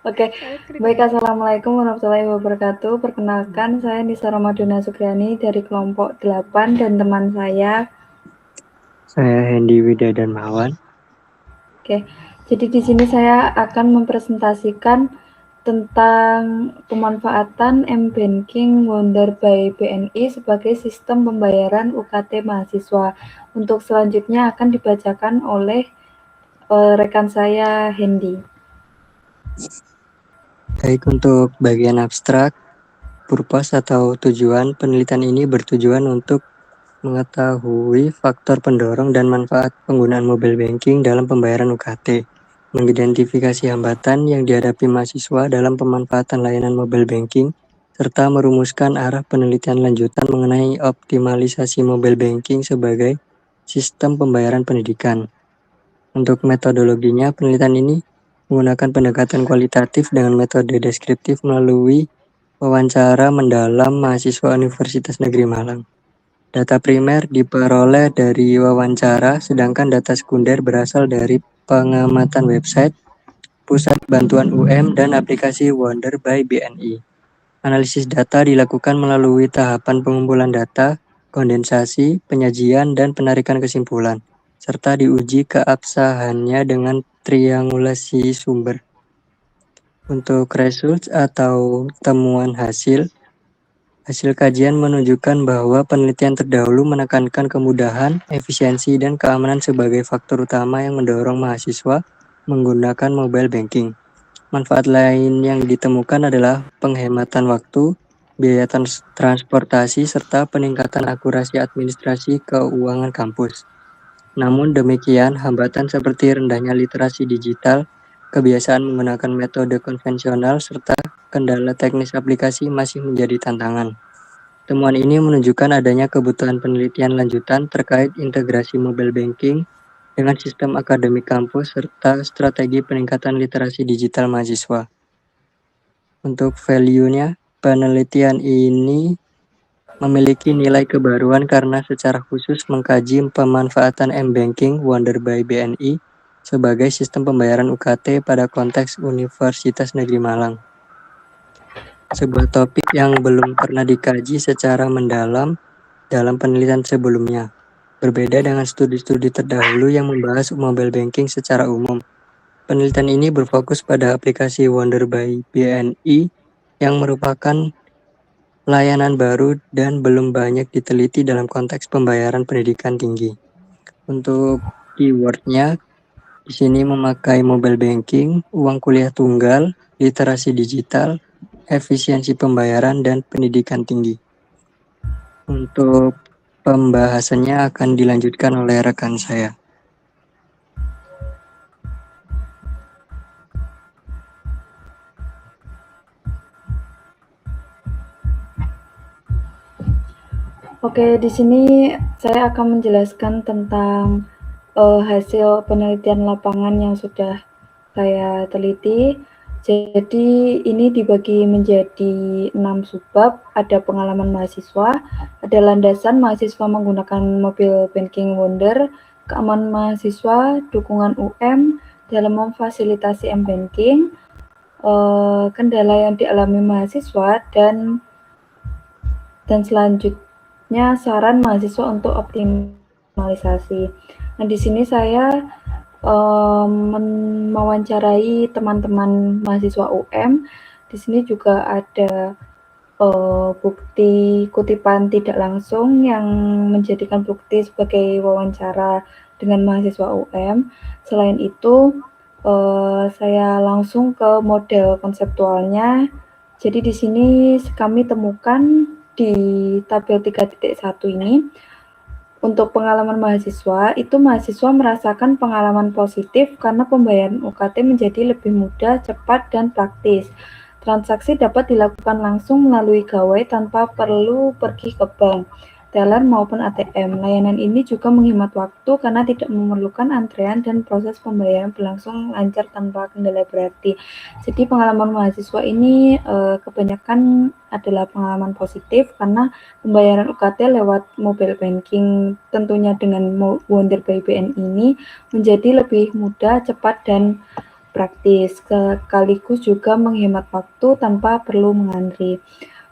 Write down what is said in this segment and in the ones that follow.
Oke, baik. Assalamualaikum warahmatullahi wabarakatuh. Perkenalkan, saya Nisa Ramadhana Sugriani dari kelompok 8 dan teman saya. Saya Hendy Widadarmawan. Oke, jadi di sini saya akan mempresentasikan tentang pemanfaatan M-Banking Wonder by BNI sebagai sistem pembayaran UKT mahasiswa. Untuk selanjutnya akan dibacakan oleh rekan saya, Hendy. Baik, untuk bagian abstrak, purpose atau tujuan penelitian ini bertujuan untuk mengetahui faktor pendorong dan manfaat penggunaan mobile banking dalam pembayaran UKT, mengidentifikasi hambatan yang dihadapi mahasiswa dalam pemanfaatan layanan mobile banking, serta merumuskan arah penelitian lanjutan mengenai optimalisasi mobile banking sebagai sistem pembayaran pendidikan. Untuk metodologinya, penelitian ini menggunakan pendekatan kualitatif dengan metode deskriptif melalui wawancara mendalam mahasiswa Universitas Negeri Malang. Data primer diperoleh dari wawancara, sedangkan data sekunder berasal dari pengamatan website, pusat bantuan UM, dan aplikasi Wonder by BNI. Analisis data dilakukan melalui tahapan pengumpulan data, kondensasi, penyajian, dan penarikan kesimpulan, serta diuji keabsahannya dengan triangulasi sumber. Untuk results atau temuan hasil kajian menunjukkan bahwa penelitian terdahulu menekankan kemudahan, efisiensi, dan keamanan sebagai faktor utama yang mendorong mahasiswa menggunakan mobile banking. Manfaat lain yang ditemukan adalah penghematan waktu, biaya transportasi, serta peningkatan akurasi administrasi keuangan kampus. Namun demikian, hambatan seperti rendahnya literasi digital, kebiasaan menggunakan metode konvensional, serta kendala teknis aplikasi masih menjadi tantangan. Temuan ini menunjukkan adanya kebutuhan penelitian lanjutan terkait integrasi mobile banking dengan sistem akademik kampus serta strategi peningkatan literasi digital mahasiswa. Untuk value-nya, penelitian ini memiliki nilai kebaruan karena secara khusus mengkaji pemanfaatan M-Banking Wonder by BNI sebagai sistem pembayaran UKT pada konteks Universitas Negeri Malang. Sebuah topik yang belum pernah dikaji secara mendalam dalam penelitian sebelumnya, berbeda dengan studi-studi terdahulu yang membahas mobile banking secara umum. Penelitian ini berfokus pada aplikasi Wonder by BNI yang merupakan layanan baru dan belum banyak diteliti dalam konteks pembayaran pendidikan tinggi. Untuk keyword-nya, di sini memakai mobile banking, uang kuliah tunggal, literasi digital, efisiensi pembayaran, dan pendidikan tinggi. Untuk pembahasannya akan dilanjutkan oleh rekan saya. Oke, di sini saya akan menjelaskan tentang hasil penelitian lapangan yang sudah saya teliti. Jadi ini dibagi menjadi 6 subbab, ada pengalaman mahasiswa, ada landasan mahasiswa menggunakan mobile banking Wonder, keamanan mahasiswa, dukungan UM dalam memfasilitasi M-Banking, kendala yang dialami mahasiswa, dan selanjutnya saran mahasiswa untuk optimalisasi. Nah, di sini saya mewawancarai teman-teman mahasiswa UM. Di sini juga ada bukti kutipan tidak langsung yang menjadikan bukti sebagai wawancara dengan mahasiswa UM. Selain itu, saya langsung ke model konseptualnya. Jadi di sini kami temukan di tabel 3.1 ini, untuk pengalaman mahasiswa, itu mahasiswa merasakan pengalaman positif karena pembayaran UKT menjadi lebih mudah, cepat, dan praktis. Transaksi dapat dilakukan langsung melalui gawai tanpa perlu pergi ke bank, teller maupun ATM. Layanan ini juga menghemat waktu karena tidak memerlukan antrean dan proses pembayaran berlangsung lancar tanpa kendala berarti. Jadi pengalaman mahasiswa ini kebanyakan adalah pengalaman positif karena pembayaran UKT lewat mobile banking tentunya dengan Wonder by BNI ini menjadi lebih mudah, cepat, dan praktis, sekaligus juga menghemat waktu tanpa perlu mengantri.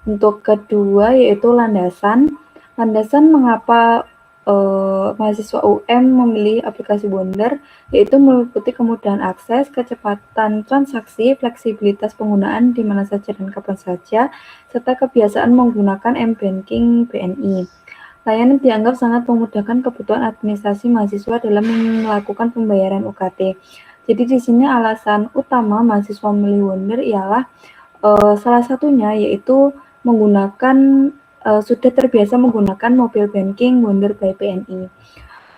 Untuk kedua yaitu landasan. Landasan mengapa mahasiswa UM memilih aplikasi Wonder, yaitu meliputi kemudahan akses, kecepatan transaksi, fleksibilitas penggunaan di mana saja dan kapan saja, serta kebiasaan menggunakan m-banking BNI. Layanan dianggap sangat memudahkan kebutuhan administrasi mahasiswa dalam melakukan pembayaran UKT. Jadi di sini alasan utama mahasiswa memilih Wonder ialah salah satunya yaitu menggunakan sudah terbiasa menggunakan mobile banking Wonder by BNI.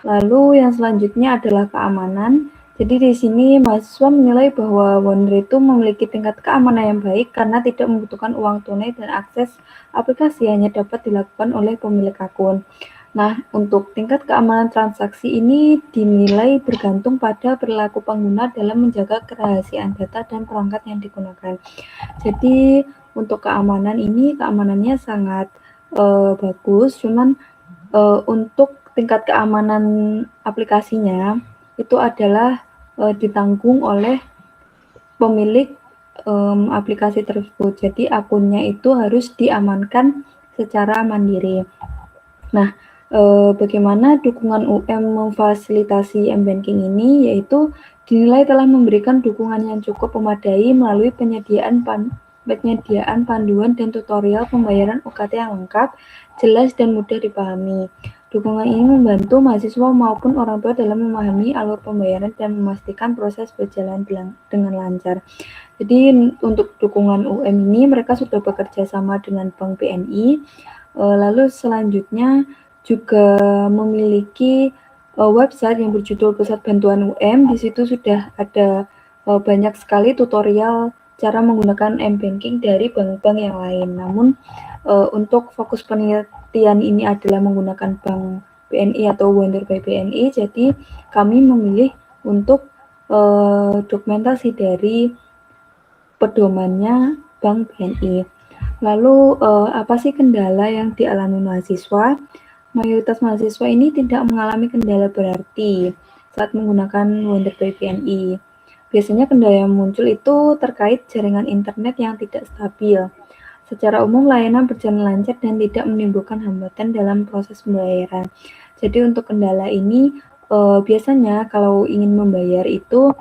Lalu yang selanjutnya adalah keamanan. Jadi di sini mahasiswa menilai bahwa Wonder itu memiliki tingkat keamanan yang baik karena tidak membutuhkan uang tunai dan akses aplikasi hanya dapat dilakukan oleh pemilik akun. Nah, untuk tingkat keamanan transaksi ini dinilai bergantung pada perilaku pengguna dalam menjaga kerahasiaan data dan perangkat yang digunakan. Jadi untuk keamanan ini, keamanannya sangat bagus, cuman untuk tingkat keamanan aplikasinya itu adalah ditanggung oleh pemilik aplikasi tersebut. Jadi akunnya itu harus diamankan secara mandiri. Nah, bagaimana dukungan UM memfasilitasi m-banking ini, yaitu dinilai telah memberikan dukungan yang cukup memadai melalui penyediaan panduan dan tutorial pembayaran UKT yang lengkap, jelas dan mudah dipahami. Dukungan ini membantu mahasiswa maupun orang tua dalam memahami alur pembayaran dan memastikan proses berjalan dengan lancar. Jadi untuk dukungan UM ini mereka sudah bekerja sama dengan Bank BNI. Lalu selanjutnya juga memiliki website yang berjudul Pusat Bantuan UM. Di situ sudah ada banyak sekali tutorial cara menggunakan m-banking dari bank-bank yang lain. Namun untuk fokus penelitian ini adalah menggunakan Bank BNI atau Wonder by BNI, jadi kami memilih untuk dokumentasi dari pedomannya Bank BNI. Lalu apa sih kendala yang dialami mahasiswa? Mayoritas mahasiswa ini tidak mengalami kendala berarti saat menggunakan Wonder by BNI. Biasanya kendala yang muncul itu terkait jaringan internet yang tidak stabil. Secara umum layanan berjalan lancar dan tidak menimbulkan hambatan dalam proses pembayaran. Jadi untuk kendala ini biasanya kalau ingin membayar itu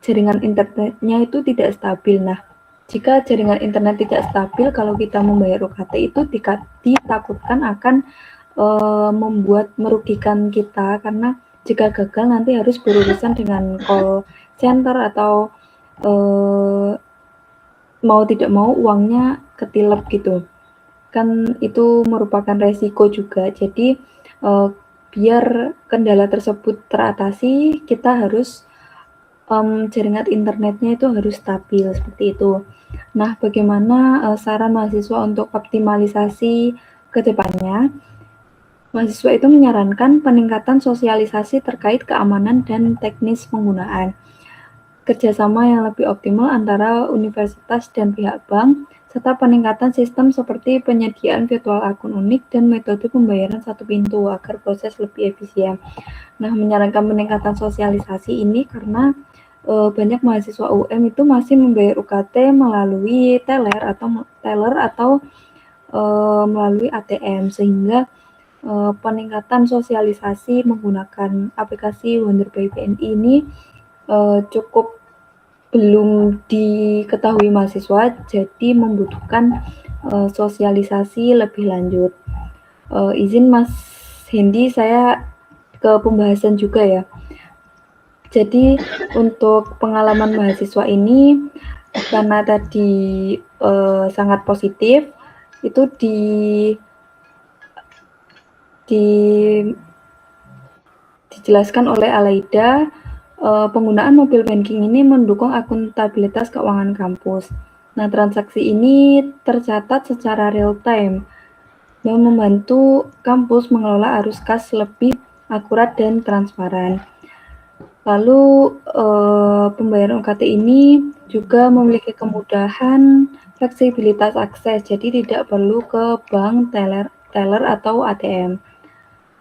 jaringan internetnya itu tidak stabil. Nah, jika jaringan internet tidak stabil, kalau kita membayar UKT itu ditakutkan akan membuat merugikan kita karena jika gagal nanti harus berurusan dengan call center atau mau tidak mau uangnya ketilep gitu. Kan itu merupakan resiko juga. Jadi biar kendala tersebut teratasi, kita harus jaringan internetnya itu harus stabil seperti itu. Nah, bagaimana saran mahasiswa untuk optimalisasi ke depannya? Mahasiswa itu menyarankan peningkatan sosialisasi terkait keamanan dan teknis penggunaan, kerjasama yang lebih optimal antara universitas dan pihak bank, serta peningkatan sistem seperti penyediaan virtual akun unik dan metode pembayaran satu pintu agar proses lebih efisien. Nah, menyarankan peningkatan sosialisasi ini karena banyak mahasiswa UM itu masih membayar UKT melalui teller atau melalui ATM, sehingga peningkatan sosialisasi menggunakan aplikasi Wonder by BNI ini cukup belum diketahui mahasiswa, jadi membutuhkan sosialisasi lebih lanjut. Izin Mas Hendy, saya ke pembahasan juga ya. Jadi untuk pengalaman mahasiswa ini karena tadi sangat positif, itu dijelaskan oleh Alaida, penggunaan mobile banking ini mendukung akuntabilitas keuangan kampus. Nah, transaksi ini tercatat secara real time dan membantu kampus mengelola arus kas lebih akurat dan transparan. Lalu pembayaran UKT ini juga memiliki kemudahan fleksibilitas akses, jadi tidak perlu ke bank, teller atau ATM.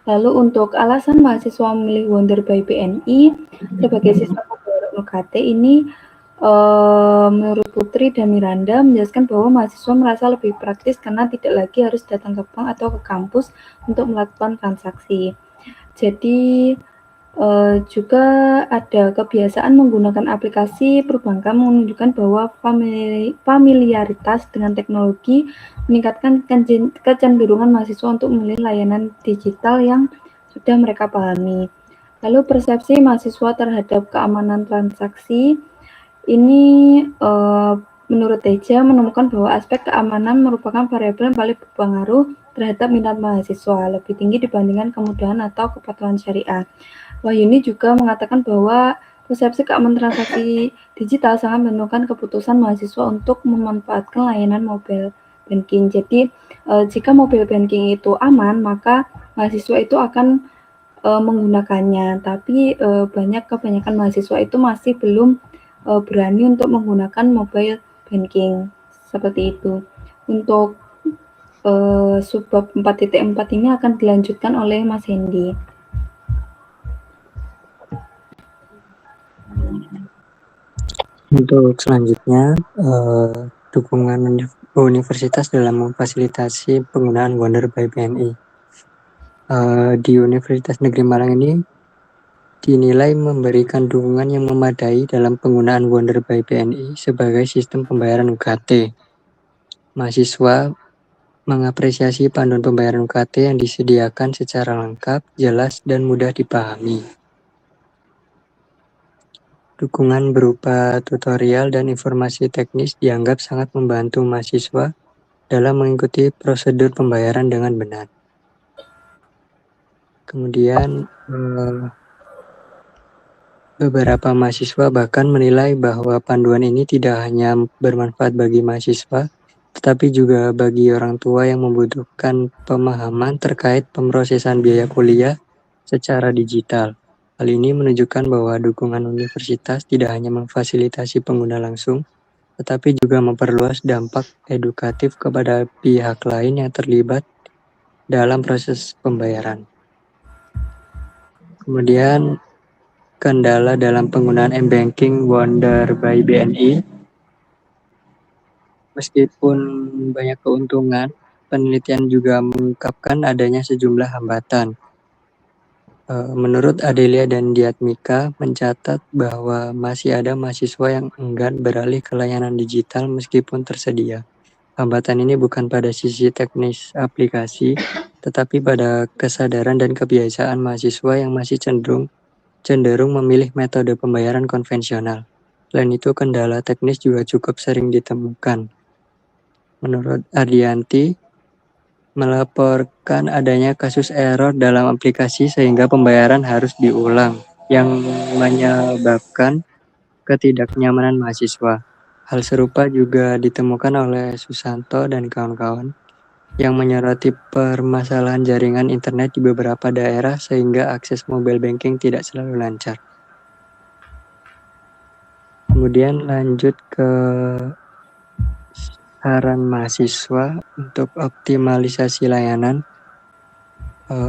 Lalu untuk alasan mahasiswa memilih Wonder by BNI sebagai sistem pembayaran UKT ini Menurut Putri dan Miranda menjelaskan bahwa mahasiswa merasa lebih praktis karena tidak lagi harus datang ke bank atau ke kampus untuk melakukan transaksi. Jadi juga ada kebiasaan menggunakan aplikasi perbankan menunjukkan bahwa familiaritas dengan teknologi meningkatkan kecenderungan mahasiswa untuk memilih layanan digital yang sudah mereka pahami. Lalu persepsi mahasiswa terhadap keamanan transaksi ini menurut Teja menemukan bahwa aspek keamanan merupakan variabel yang paling berpengaruh terhadap minat mahasiswa, lebih tinggi dibandingkan kemudahan atau kepatuhan syariah. Wahyuni juga mengatakan bahwa persepsi keamanan transaksi digital sangat menentukan keputusan mahasiswa untuk memanfaatkan layanan mobile banking. Jadi, jika mobile banking itu aman, maka mahasiswa itu akan menggunakannya. Tapi kebanyakan mahasiswa itu masih belum berani untuk menggunakan mobile banking seperti itu. Untuk subbab 4.4 ini akan dilanjutkan oleh Mas Hendy. Untuk selanjutnya, dukungan universitas dalam memfasilitasi penggunaan Wonder by BNI. Di Universitas Negeri Malang ini dinilai memberikan dukungan yang memadai dalam penggunaan Wonder by BNI sebagai sistem pembayaran UKT. Mahasiswa mengapresiasi panduan pembayaran UKT yang disediakan secara lengkap, jelas, dan mudah dipahami. Dukungan berupa tutorial dan informasi teknis dianggap sangat membantu mahasiswa dalam mengikuti prosedur pembayaran dengan benar. Kemudian, beberapa mahasiswa bahkan menilai bahwa panduan ini tidak hanya bermanfaat bagi mahasiswa, tetapi juga bagi orang tua yang membutuhkan pemahaman terkait pemrosesan biaya kuliah secara digital. Hal ini menunjukkan bahwa dukungan universitas tidak hanya memfasilitasi pengguna langsung, tetapi juga memperluas dampak edukatif kepada pihak lain yang terlibat dalam proses pembayaran. Kemudian, kendala dalam penggunaan M-Banking Wonder by BNI. Meskipun banyak keuntungan, penelitian juga mengungkapkan adanya sejumlah hambatan. Menurut Adelia dan Diatmika mencatat bahwa masih ada mahasiswa yang enggan beralih ke layanan digital meskipun tersedia. Hambatan ini bukan pada sisi teknis aplikasi, tetapi pada kesadaran dan kebiasaan mahasiswa yang masih cenderung memilih metode pembayaran konvensional. Selain itu, kendala teknis juga cukup sering ditemukan. Menurut Ardianti, melaporkan adanya kasus error dalam aplikasi sehingga pembayaran harus diulang, yang menyebabkan ketidaknyamanan mahasiswa. Hal serupa juga ditemukan oleh Susanto dan kawan-kawan yang menyoroti permasalahan jaringan internet di beberapa daerah sehingga akses mobile banking tidak selalu lancar. Kemudian lanjut ke saran mahasiswa untuk optimalisasi layanan.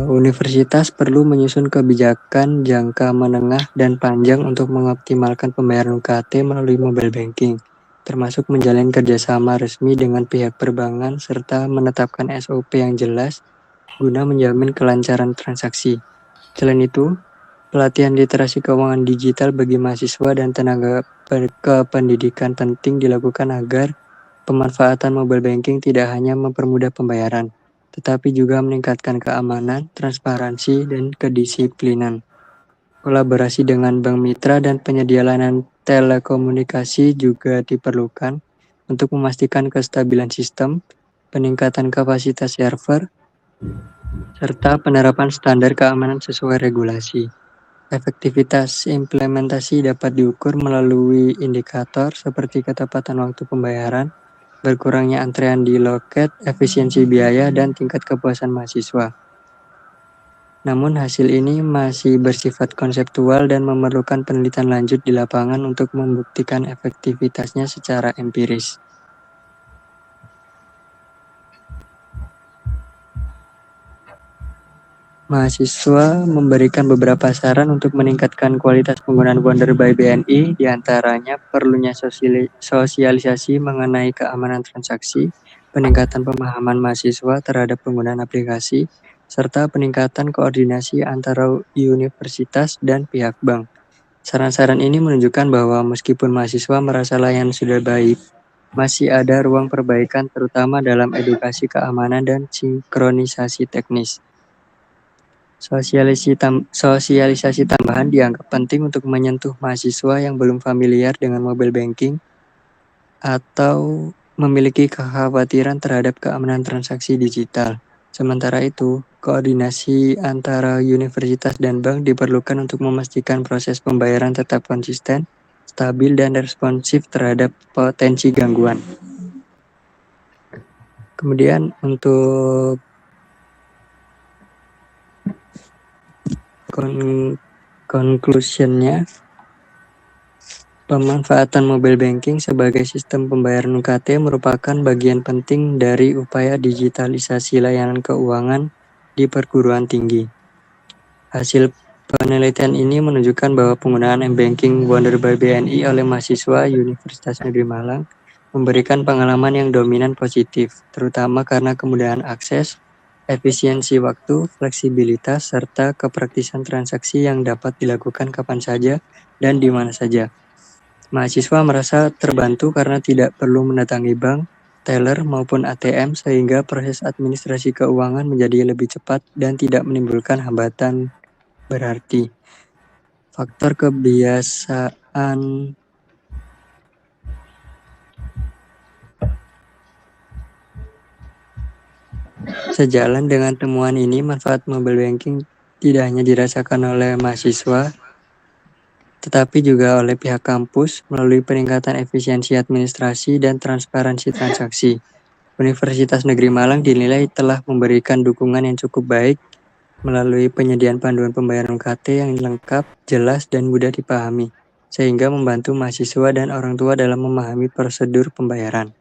Universitas perlu menyusun kebijakan jangka menengah dan panjang untuk mengoptimalkan pembayaran UKT melalui mobile banking, termasuk menjalin kerjasama resmi dengan pihak perbankan serta menetapkan SOP yang jelas guna menjamin kelancaran transaksi. Selain itu, pelatihan literasi keuangan digital bagi mahasiswa dan tenaga kependidikan penting dilakukan agar pemanfaatan mobile banking tidak hanya mempermudah pembayaran, tetapi juga meningkatkan keamanan, transparansi, dan kedisiplinan. Kolaborasi dengan bank mitra dan penyedia layanan telekomunikasi juga diperlukan untuk memastikan kestabilan sistem, peningkatan kapasitas server, serta penerapan standar keamanan sesuai regulasi. Efektivitas implementasi dapat diukur melalui indikator seperti ketepatan waktu pembayaran, berkurangnya antrean di loket, efisiensi biaya, dan tingkat kepuasan mahasiswa. Namun hasil ini masih bersifat konseptual dan memerlukan penelitian lanjut di lapangan untuk membuktikan efektivitasnya secara empiris. mahasiswa memberikan beberapa saran untuk meningkatkan kualitas penggunaan Wonder by BNI, diantaranya perlunya sosialisasi mengenai keamanan transaksi, peningkatan pemahaman mahasiswa terhadap penggunaan aplikasi, serta peningkatan koordinasi antara universitas dan pihak bank. Saran-saran ini menunjukkan bahwa meskipun mahasiswa merasa layanan sudah baik, masih ada ruang perbaikan terutama dalam edukasi keamanan dan sinkronisasi teknis. Sosialisasi tambahan dianggap penting untuk menyentuh mahasiswa yang belum familiar dengan mobile banking atau memiliki kekhawatiran terhadap keamanan transaksi digital. Sementara itu, koordinasi antara universitas dan bank diperlukan untuk memastikan proses pembayaran tetap konsisten, stabil, dan responsif terhadap potensi gangguan. Kemudian untuk conclusion-nya, pemanfaatan mobile banking sebagai sistem pembayaran UKT merupakan bagian penting dari upaya digitalisasi layanan keuangan di perguruan tinggi. Hasil penelitian ini menunjukkan bahwa penggunaan M-Banking Wonder by BNI oleh mahasiswa Universitas Negeri Malang memberikan pengalaman yang dominan positif, terutama karena kemudahan akses, efisiensi waktu, fleksibilitas, serta kepraktisan transaksi yang dapat dilakukan kapan saja dan di mana saja. Mahasiswa merasa terbantu karena tidak perlu mendatangi bank, teller, maupun ATM sehingga proses administrasi keuangan menjadi lebih cepat dan tidak menimbulkan hambatan berarti. Faktor kebiasaan sejalan dengan temuan ini, manfaat mobile banking tidak hanya dirasakan oleh mahasiswa, tetapi juga oleh pihak kampus melalui peningkatan efisiensi administrasi dan transparansi transaksi. Universitas Negeri Malang dinilai telah memberikan dukungan yang cukup baik melalui penyediaan panduan pembayaran UKT yang lengkap, jelas, dan mudah dipahami, sehingga membantu mahasiswa dan orang tua dalam memahami prosedur pembayaran.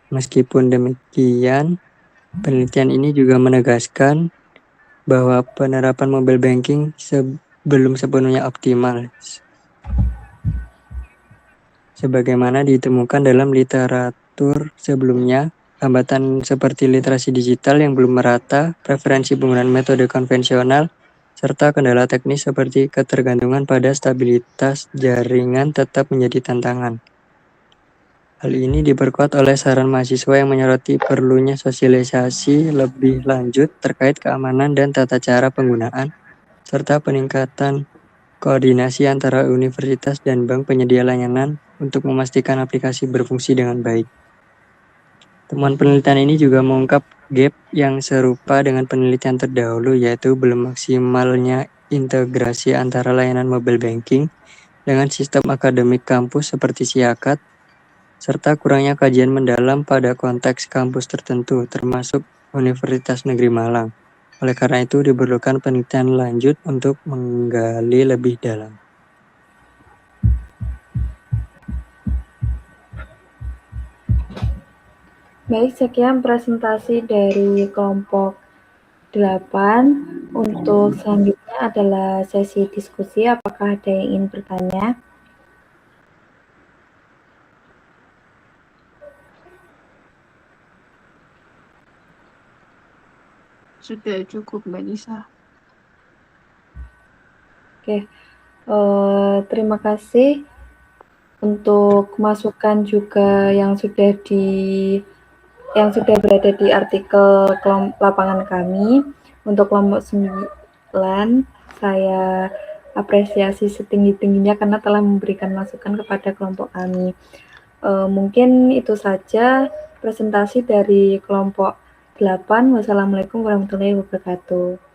Meskipun demikian, penelitian ini juga menegaskan bahwa penerapan mobile banking belum sepenuhnya optimal, sebagaimana ditemukan dalam literatur sebelumnya. Hambatan seperti literasi digital yang belum merata, preferensi penggunaan metode konvensional, serta kendala teknis seperti ketergantungan pada stabilitas jaringan tetap menjadi tantangan. Hal ini diperkuat oleh saran mahasiswa yang menyoroti perlunya sosialisasi lebih lanjut terkait keamanan dan tata cara penggunaan, serta peningkatan koordinasi antara universitas dan bank penyedia layanan untuk memastikan aplikasi berfungsi dengan baik. Temuan penelitian ini juga mengungkap gap yang serupa dengan penelitian terdahulu, yaitu belum maksimalnya integrasi antara layanan mobile banking dengan sistem akademik kampus seperti SIAKAT, serta kurangnya kajian mendalam pada konteks kampus tertentu, termasuk Universitas Negeri Malang. Oleh karena itu, diperlukan penelitian lanjut untuk menggali lebih dalam. Baik, sekian presentasi dari kelompok 8. Untuk selanjutnya adalah sesi diskusi. Apakah ada yang ingin bertanya? Sudah cukup, Mbak Nisa. Oke, terima kasih untuk masukan juga yang sudah berada di artikel lapangan kami. Untuk kelompok 9, saya apresiasi setinggi-tingginya karena telah memberikan masukan kepada kelompok kami. Mungkin itu saja presentasi dari kelompok 8. Wassalamualaikum warahmatullahi wabarakatuh.